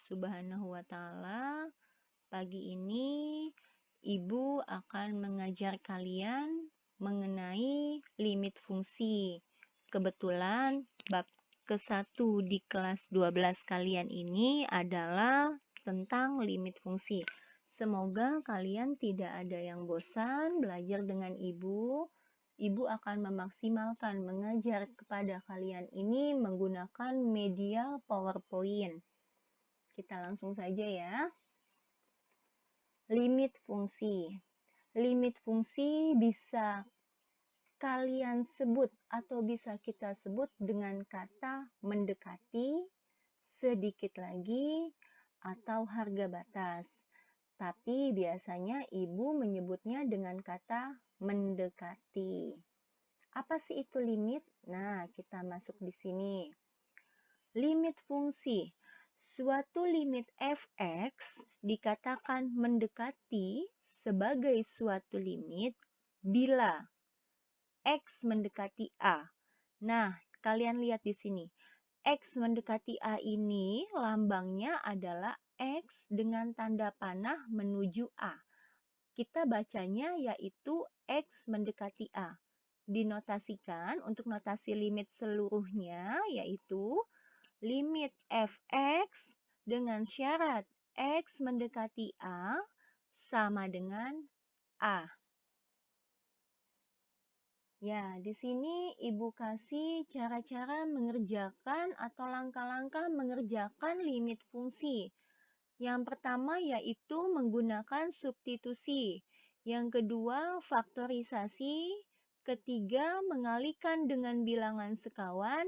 Subhanahu wa Ta'ala. Pagi ini Ibu akan mengajar kalian mengenai limit fungsi. Kebetulan bab ke-1 di kelas 12 kalian ini adalah tentang limit fungsi. Semoga kalian tidak ada yang bosan belajar dengan Ibu. Ibu akan memaksimalkan mengajar kepada kalian ini menggunakan media PowerPoint. Kita langsung saja ya. Limit fungsi. Limit fungsi bisa kalian sebut atau bisa kita sebut dengan kata mendekati, sedikit lagi, atau harga batas. Tapi biasanya Ibu menyebutnya dengan kata mendekati. Apa sih itu limit? Nah, kita masuk di sini. Limit fungsi. Suatu limit f(x) dikatakan mendekati sebagai suatu limit bila x mendekati a. Nah, kalian lihat di sini. X mendekati a ini lambangnya adalah X dengan tanda panah menuju A. Kita bacanya yaitu X mendekati A. Dinotasikan untuk notasi limit seluruhnya yaitu limit f(x) dengan syarat x mendekati A sama dengan A. Ya, di sini Ibu kasih cara-cara mengerjakan atau langkah-langkah mengerjakan limit fungsi. Yang pertama yaitu menggunakan substitusi. Yang kedua, faktorisasi. Ketiga, mengalihkan dengan bilangan sekawan.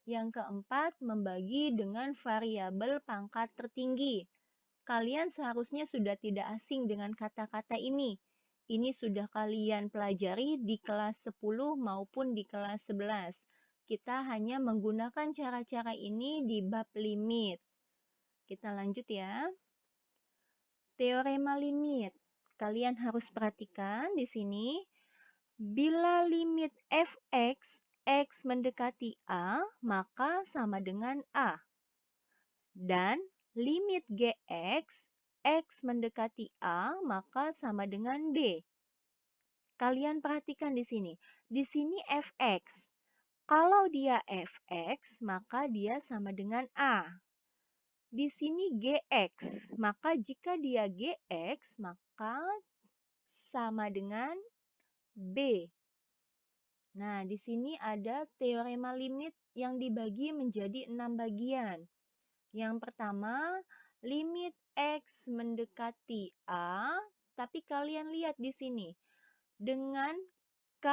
Yang keempat, membagi dengan variabel pangkat tertinggi. Kalian seharusnya sudah tidak asing dengan kata-kata ini. Ini sudah kalian pelajari di kelas 10 maupun di kelas 11. Kita hanya menggunakan cara-cara ini di bab limit. Kita lanjut ya. Teorema limit. Kalian harus perhatikan di sini. Bila limit f(x), x mendekati A, maka sama dengan A. Dan limit gx, x mendekati A, maka sama dengan B. Kalian perhatikan di sini. Di sini fx. Kalau dia fx, maka dia sama dengan A. Di sini gx. Maka jika dia gx, maka sama dengan B. Nah, di sini ada teorema limit yang dibagi menjadi 6 bagian. Yang pertama, limit x mendekati A, tapi kalian lihat di sini. Dengan K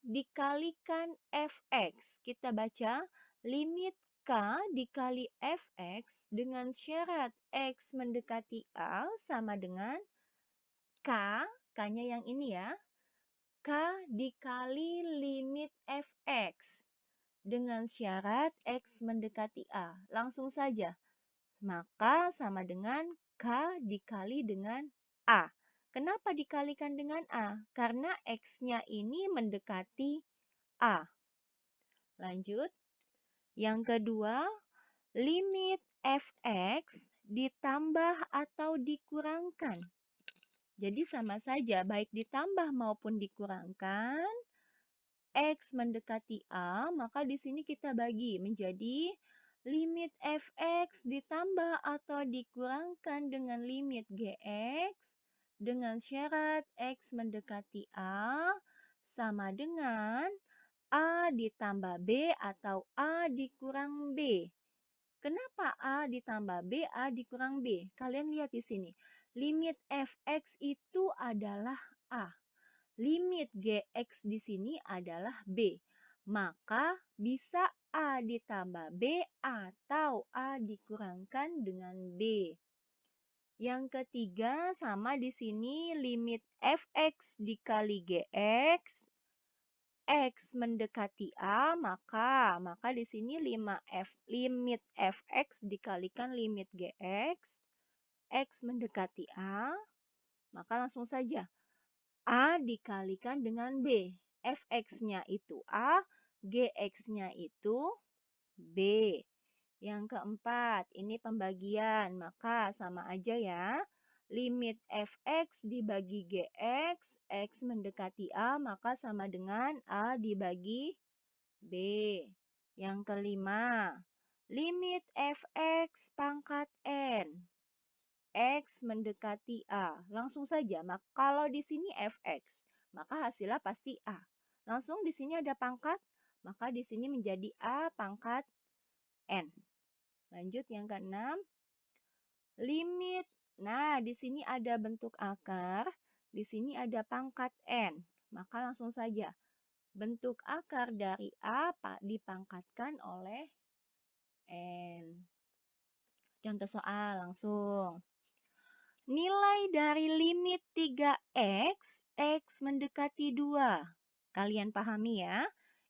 dikalikan fx. Kita baca limit K dikali fx dengan syarat x mendekati A sama dengan K, K-nya yang ini ya. K dikali limit fx dengan syarat x mendekati A. Langsung saja. Maka sama dengan K dikali dengan A. Kenapa dikalikan dengan A? Karena X-nya ini mendekati A. Lanjut. Yang kedua, limit fx ditambah atau dikurangkan. Jadi sama saja, baik ditambah maupun dikurangkan. X mendekati A, maka di sini kita bagi menjadi limit fx ditambah atau dikurangkan dengan limit gx dengan syarat x mendekati A sama dengan A ditambah B atau A dikurang B. Kenapa A ditambah B, A dikurang B? Kalian lihat di sini. Limit fx itu adalah A. Limit gx di sini adalah B. Maka bisa A ditambah B atau A dikurangkan dengan B. Yang ketiga sama di sini limit fx dikali gx. X mendekati A, maka di sini limit fx dikalikan limit gx. X mendekati A, maka langsung saja. A dikalikan dengan B. Fx-nya itu A, Gx-nya itu B. Yang keempat, ini pembagian, maka sama aja ya. Limit fx dibagi gx, x mendekati a, maka sama dengan a dibagi b. Yang kelima, limit fx pangkat n, x mendekati a. Langsung saja, kalau di sini fx, maka hasilnya pasti a. Langsung di sini ada pangkat, maka di sini menjadi a pangkat n. Lanjut yang keenam, limit. Nah, di sini ada bentuk akar, di sini ada pangkat n. Maka langsung saja, bentuk akar dari a dipangkatkan oleh n. Contoh soal langsung. Nilai dari limit 3x, x mendekati 2. Kalian pahami ya?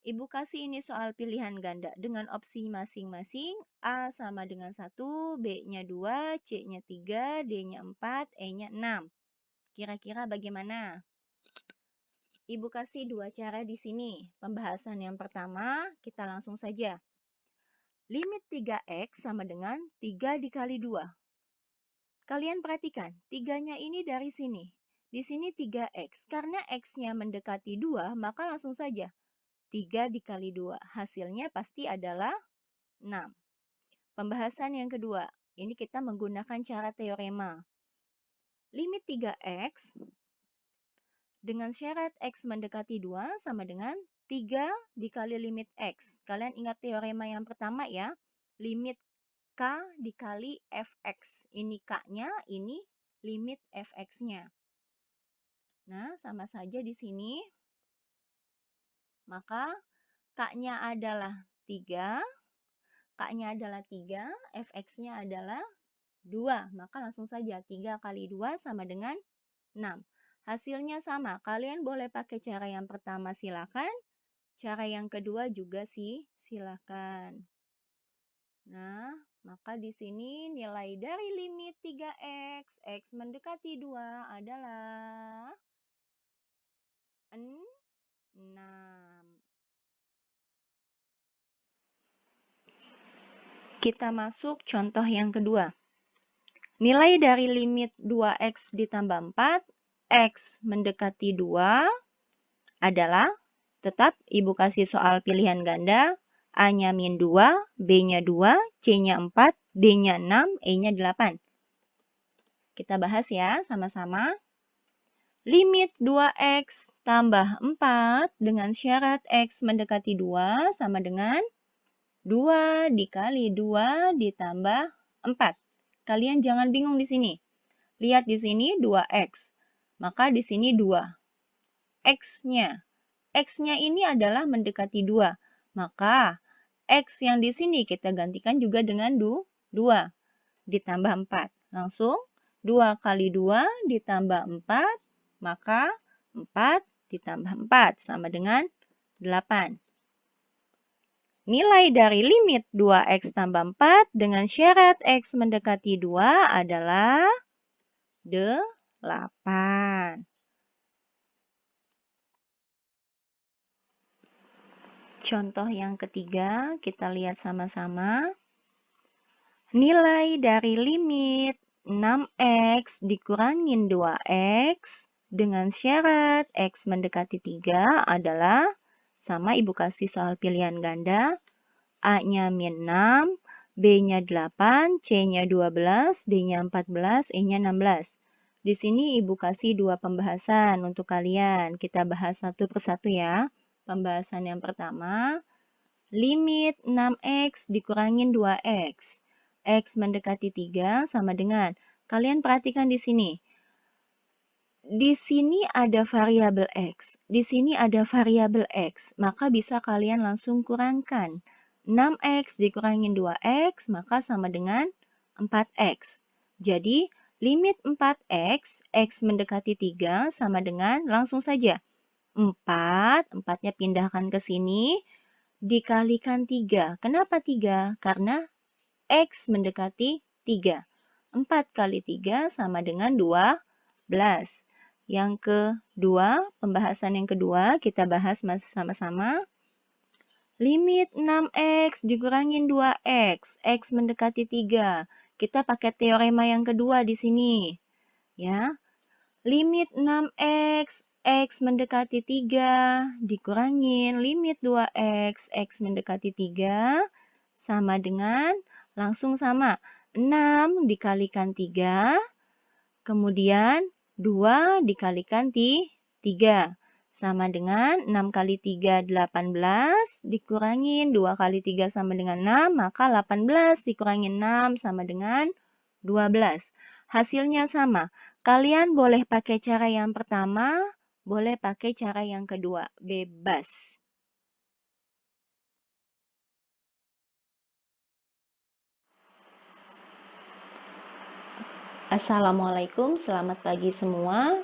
Ibu kasih ini soal pilihan ganda dengan opsi masing-masing. A sama dengan 1, B-nya 2, C-nya 3, D-nya 4, E-nya 6. Kira-kira bagaimana? Ibu kasih dua cara di sini. Pembahasan yang pertama, kita langsung saja. Limit 3x sama dengan 3 dikali 2. Kalian perhatikan, 3-nya ini dari sini. Di sini 3x. Karena x-nya mendekati 2, maka langsung saja 3 dikali 2. Hasilnya pasti adalah 6. Pembahasan yang kedua. Ini kita menggunakan cara teorema. Limit 3x dengan syarat x mendekati 2 sama dengan 3 dikali limit x. Kalian ingat teorema yang pertama ya. Limit k dikali fx. Ini k-nya, ini limit fx-nya. Nah, sama saja di sini. Maka k-nya adalah 3. K-nya adalah 3, fx-nya adalah 2. Maka langsung saja 3 kali 2 sama dengan 6. Hasilnya sama. Kalian boleh pakai cara yang pertama silakan. Cara yang kedua juga silakan. Nah, maka di sini nilai dari limit 3x, x mendekati 2 adalah 6. Kita masuk contoh yang kedua. Nilai dari limit 2x ditambah 4, x mendekati 2 adalah, tetap Ibu kasih soal pilihan ganda, A-nya min 2, B-nya 2, C-nya 4, D-nya 6, E-nya 8. Kita bahas ya sama-sama. Limit 2x tambah 4 dengan syarat x mendekati 2 sama dengan 2 dikali 2 ditambah 4. Kalian jangan bingung di sini. Lihat di sini 2x. Maka di sini 2. X-nya. X-nya ini adalah mendekati 2. Maka X yang di sini kita gantikan juga dengan 2 ditambah 4. Langsung 2 kali 2 ditambah 4. Maka 4 ditambah 4 sama dengan 8. Nilai dari limit 2x tambah 4 dengan syarat x mendekati 2 adalah 8. Contoh yang ketiga, kita lihat sama-sama. Nilai dari limit 6x dikurangin 2x dengan syarat x mendekati 3 adalah, sama Ibu kasih soal pilihan ganda, A-nya min 6, B-nya 8, C-nya 12, D-nya 14, E-nya 16. Di sini Ibu kasih dua pembahasan untuk kalian. Kita bahas satu persatu ya. Pembahasan yang pertama, limit 6x dikurangin 2x. X mendekati 3 sama dengan, kalian perhatikan di sini. Di sini ada variabel x, di sini ada variabel x, maka bisa kalian langsung kurangkan. 6x dikurangin 2x, maka sama dengan 4x. Jadi, limit 4x, x mendekati 3 sama dengan, langsung saja, 4, 4-nya pindahkan ke sini, dikalikan 3. Kenapa 3? Karena x mendekati 3. 4 kali 3 sama dengan 12. Yang kedua, pembahasan yang kedua kita bahas sama-sama. Limit 6x dikurangin 2x, x mendekati 3. Kita pakai teorema yang kedua di sini. Ya. Limit 6x, x mendekati 3, dikurangin limit 2x, x mendekati 3, sama dengan, langsung sama, 6 dikalikan 3, kemudian 2 dikalikan 3. Sama dengan 6 kali 3, 18, dikurangin 2 kali 3 sama dengan 6, maka 18 dikurangin 6 sama dengan 12. Hasilnya sama. Kalian boleh pakai cara yang pertama, boleh pakai cara yang kedua. Bebas. Assalamualaikum, selamat pagi semua.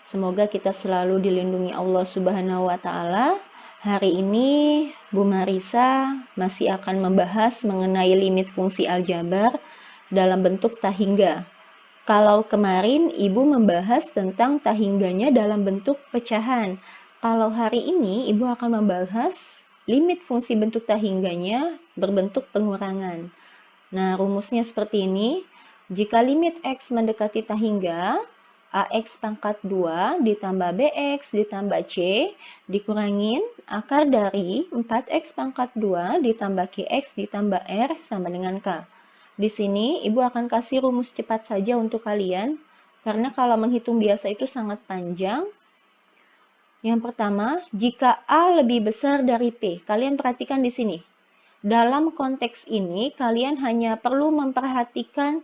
Semoga kita selalu dilindungi Allah Subhanahu wa Ta'ala. Hari ini Bu Marisa masih akan membahas mengenai limit fungsi aljabar dalam bentuk tahingga. Kalau kemarin Ibu membahas tentang tahingganya dalam bentuk pecahan. Kalau hari ini Ibu akan membahas limit fungsi bentuk tahingganya berbentuk pengurangan. Nah, rumusnya seperti ini. Jika limit X mendekati tahingga, AX pangkat 2 ditambah BX ditambah C dikurangin akar dari 4X pangkat 2 ditambah QX ditambah R sama dengan K. Di sini Ibu akan kasih rumus cepat saja untuk kalian, karena kalau menghitung biasa itu sangat panjang. Yang pertama, jika A lebih besar dari P, kalian perhatikan di sini. Dalam konteks ini, kalian hanya perlu memperhatikan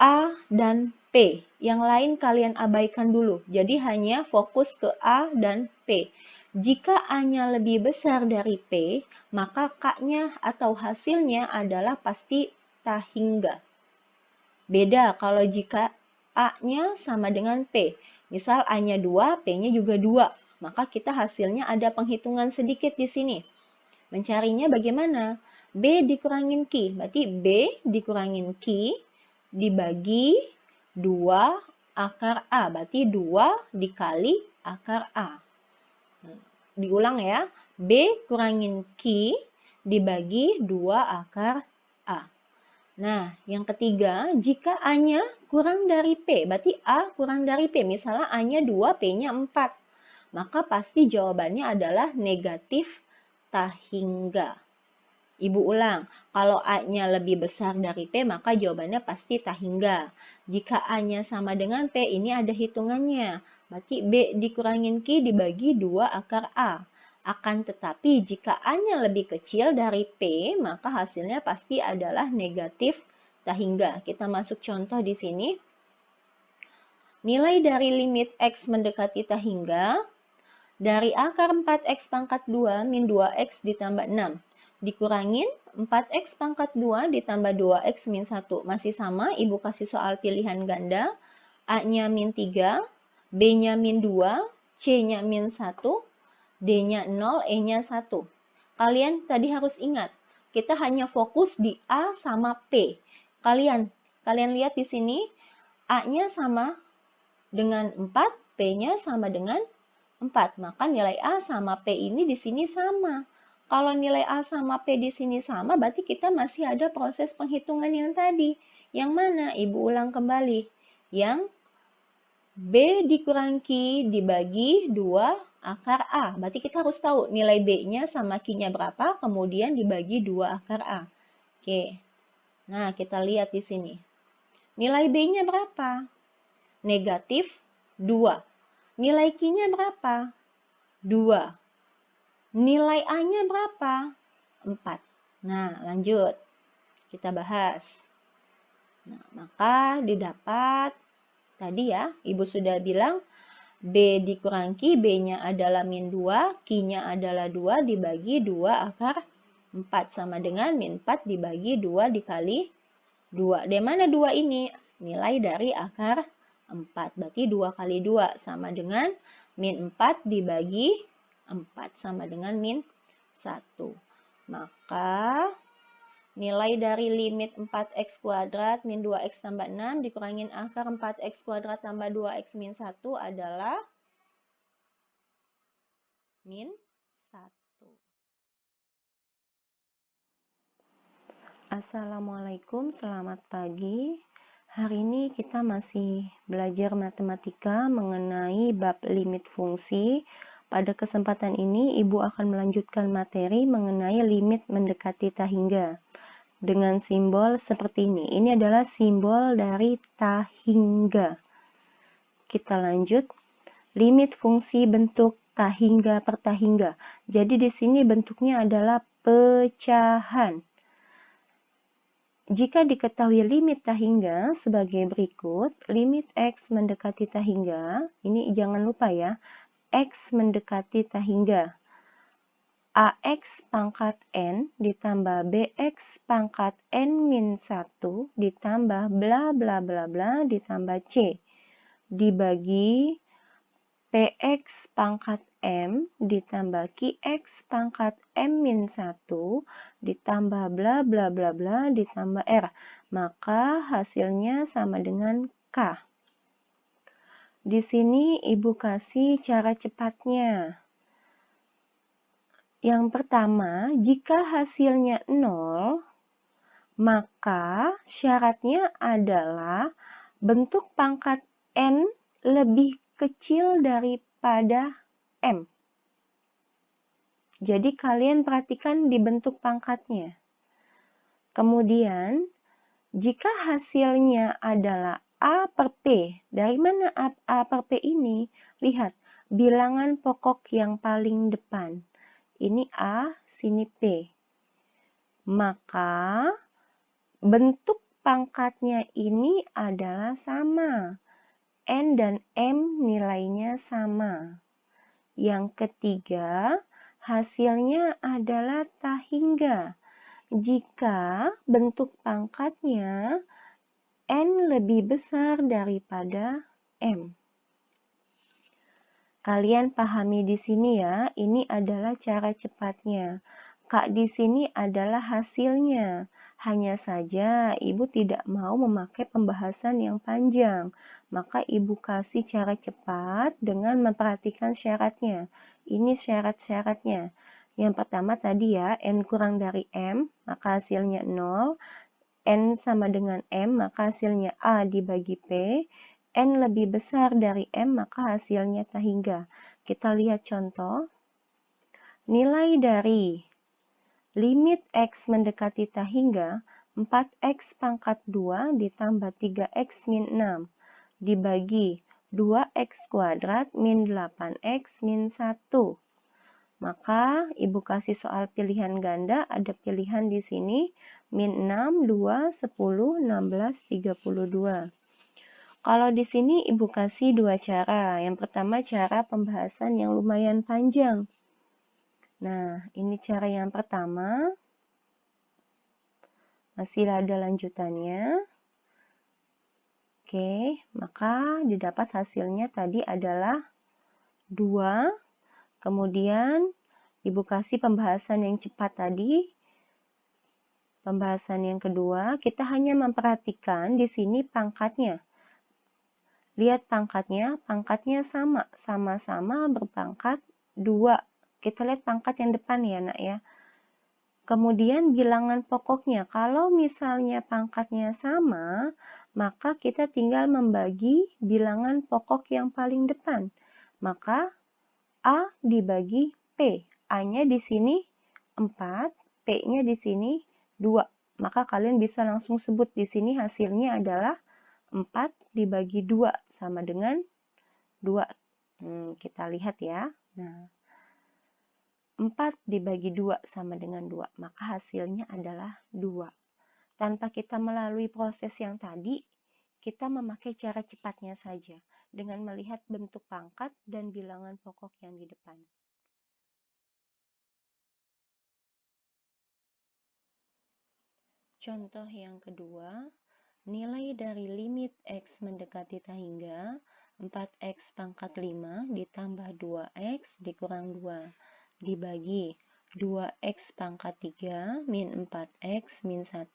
A dan P. Yang lain kalian abaikan dulu. Jadi hanya fokus ke A dan P. Jika A-nya lebih besar dari P, maka K-nya atau hasilnya adalah pasti tahingga. Beda kalau jika A-nya sama dengan P. Misal A-nya 2, P-nya juga 2. Maka kita hasilnya ada penghitungan sedikit di sini. Mencarinya bagaimana? B dikurangin Q. Berarti B dikurangin Q dibagi 2 akar A. Berarti 2 dikali akar A. Diulang ya. B kurangin Q dibagi 2 akar A. Nah, yang ketiga, jika A-nya kurang dari P, berarti A kurang dari P. Misalnya A-nya 2, P-nya 4. Maka pasti jawabannya adalah negatif tahingga. Ibu ulang, kalau A-nya lebih besar dari P, maka jawabannya pasti tahingga. Jika A-nya sama dengan P, ini ada hitungannya. Berarti B dikurangin Q dibagi 2 akar A. Akan tetapi, jika A-nya lebih kecil dari P, maka hasilnya pasti adalah negatif tahingga. Kita masuk contoh di sini. Nilai dari limit X mendekati tahingga, dari akar 4X pangkat 2 min 2X ditambah 6. Dikurangin 4X pangkat 2 ditambah 2X min 1. Masih sama, Ibu kasih soal pilihan ganda. A-nya min 3, B-nya min 2, C-nya min 1, D-nya 0, E-nya 1. Kalian tadi harus ingat, kita hanya fokus di A sama P. Kalian lihat di sini, A-nya sama dengan 4, P-nya sama dengan 4. Maka nilai A sama P ini di sini sama. Kalau nilai A sama P di sini sama, berarti kita masih ada proses penghitungan yang tadi. Yang mana? Ibu ulang kembali. Yang B dikurang Q dibagi 2 akar A. Berarti kita harus tahu nilai B-nya sama Q-nya berapa, kemudian dibagi 2 akar A. Oke. Nah, kita lihat di sini. Nilai B-nya berapa? Negatif 2. Nilai Q-nya berapa? 2. Nilai A-nya berapa? 4. Nah, lanjut. Kita bahas. Nah, maka didapat, tadi ya, Ibu sudah bilang, B dikurang Q, B-nya adalah min 2, Q-nya adalah 2 dibagi 2 akar 4. Sama dengan min 4 dibagi 2 dikali 2. Dari mana 2 ini? Nilai dari akar 4. Berarti 2 kali 2 sama dengan min 4 dibagi 4 sama dengan min 1. Maka nilai dari limit 4x kuadrat min 2x tambah 6 dikurangin akar 4x kuadrat tambah 2x min 1 adalah min 1. Assalamualaikum, selamat pagi. Hari ini kita masih belajar matematika mengenai bab limit fungsi. Pada kesempatan ini, Ibu akan melanjutkan materi mengenai limit mendekati tahingga dengan simbol seperti ini. Ini adalah simbol dari tahingga. Kita lanjut. Limit fungsi bentuk tahingga per tahingga. Jadi di sini bentuknya adalah pecahan. Jika diketahui limit tahingga sebagai berikut, limit X mendekati tahingga, ini jangan lupa ya, X mendekati tahingga. AX pangkat N ditambah BX pangkat N-1 ditambah bla bla bla bla ditambah C dibagi PX pangkat M ditambah QX pangkat M-1 ditambah bla bla bla bla ditambah R. Maka hasilnya sama dengan K. Di sini Ibu kasih cara cepatnya. Yang pertama, jika hasilnya 0, maka syaratnya adalah bentuk pangkat N lebih kecil daripada M. Jadi kalian perhatikan di bentuk pangkatnya. Kemudian, jika hasilnya adalah A per P, dari mana A per P ini? Lihat, bilangan pokok yang paling depan. Ini A, sini P. Maka, bentuk pangkatnya ini adalah sama. N dan M nilainya sama. Yang ketiga, hasilnya adalah tahingga. Jika bentuk pangkatnya N lebih besar daripada M. Kalian pahami di sini ya, ini adalah cara cepatnya. Kak di sini adalah hasilnya. Hanya saja Ibu tidak mau memakai pembahasan yang panjang. Maka Ibu kasih cara cepat dengan memperhatikan syaratnya. Ini syarat-syaratnya. Yang pertama tadi ya, N kurang dari M, maka hasilnya 0. N sama dengan M, maka hasilnya A dibagi P. N lebih besar dari M, maka hasilnya tahingga. Kita lihat contoh. Nilai dari limit X mendekati tahingga 4X pangkat 2 ditambah 3X min 6 dibagi 2X kuadrat min 8X min 1. Maka Ibu kasih soal pilihan ganda, ada pilihan di sini min 6, 2, 10, 16, 32. Kalau di sini Ibu kasih dua cara. Yang pertama cara pembahasan yang lumayan panjang. Nah, ini cara yang pertama. Masih ada lanjutannya. Oke, maka didapat hasilnya tadi adalah 2. Kemudian Ibu kasih pembahasan yang cepat tadi. Pembahasan yang kedua, kita hanya memperhatikan di sini pangkatnya. Lihat pangkatnya sama-sama berpangkat 2. Kita lihat pangkat yang depan ya nak ya. Kemudian bilangan pokoknya, kalau misalnya pangkatnya sama, maka kita tinggal membagi bilangan pokok yang paling depan. Maka A dibagi P. A-nya di sini 4, P-nya di sini 2. Maka kalian bisa langsung sebut di sini hasilnya adalah 4 dibagi 2 sama dengan 2. Kita lihat ya. Nah, 4 dibagi 2 sama dengan 2. Maka hasilnya adalah 2. Tanpa kita melalui proses yang tadi, kita memakai cara cepatnya saja dengan melihat bentuk pangkat dan bilangan pokok yang di depan. Contoh yang kedua, nilai dari limit X mendekati tahingga 4X pangkat 5 ditambah 2X dikurang 2 dibagi 2X pangkat 3 min 4X min 1.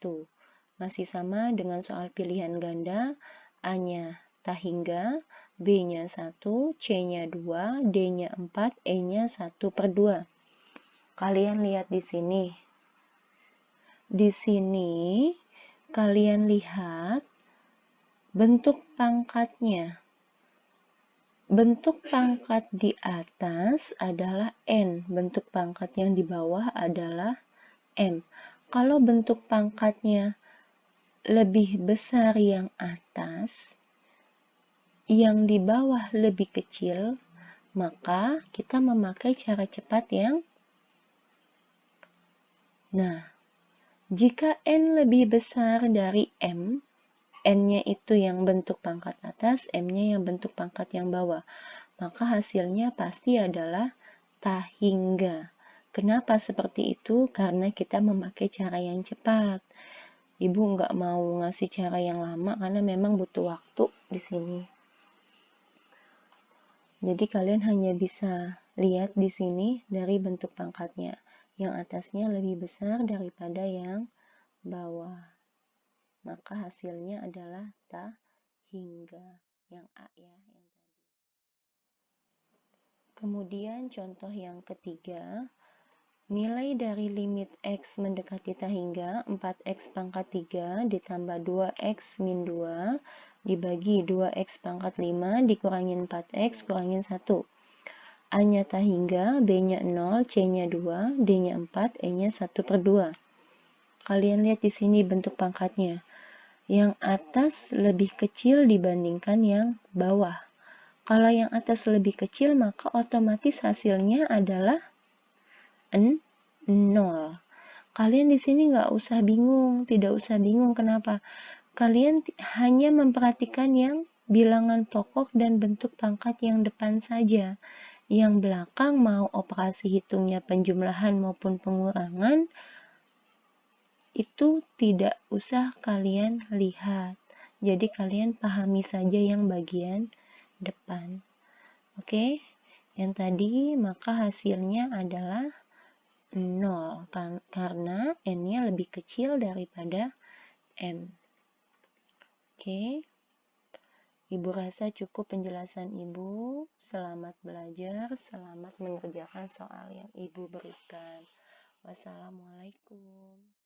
Masih sama dengan soal pilihan ganda, A-nya tahingga, B-nya 1, C-nya 2, D-nya 4, E-nya 1/2. Kalian lihat di sini. Di sini kalian lihat bentuk pangkatnya. Bentuk pangkat di atas adalah N, bentuk pangkat yang di bawah adalah M. Kalau bentuk pangkatnya lebih besar yang atas, yang di bawah lebih kecil, maka kita memakai cara cepat yang jika N lebih besar dari M, N-nya itu yang bentuk pangkat atas, M-nya yang bentuk pangkat yang bawah, maka hasilnya pasti adalah tahingga. Kenapa seperti itu? Karena kita memakai cara yang cepat. Ibu nggak mau ngasih cara yang lama karena memang butuh waktu di sini. Jadi kalian hanya bisa lihat di sini dari bentuk pangkatnya. Yang atasnya lebih besar daripada yang bawah. Maka hasilnya adalah tahingga. Yang A ya, yang tadi. Kemudian contoh yang ketiga, nilai dari limit X mendekati tahingga 4X pangkat 3 ditambah 2X min 2 dibagi 2X pangkat 5 dikurangin 4X kurangin 1. A-nya tahingga, B-nya 0, C-nya 2, D-nya 4, E-nya 1/2. Kalian lihat di sini bentuk pangkatnya. Yang atas lebih kecil dibandingkan yang bawah. Kalau yang atas lebih kecil, maka otomatis hasilnya adalah 0. Kalian di sini nggak usah bingung, tidak usah bingung kenapa. Kalian hanya memperhatikan yang bilangan pokok dan bentuk pangkat yang depan saja. Yang belakang mau operasi hitungnya penjumlahan maupun pengurangan, itu tidak usah kalian lihat. Jadi kalian pahami saja yang bagian depan. Oke, yang tadi maka hasilnya adalah 0 karena N-nya lebih kecil daripada M. Oke, Ibu rasa cukup penjelasan Ibu. Selamat belajar, selamat mengerjakan soal yang Ibu berikan. Wassalamualaikum.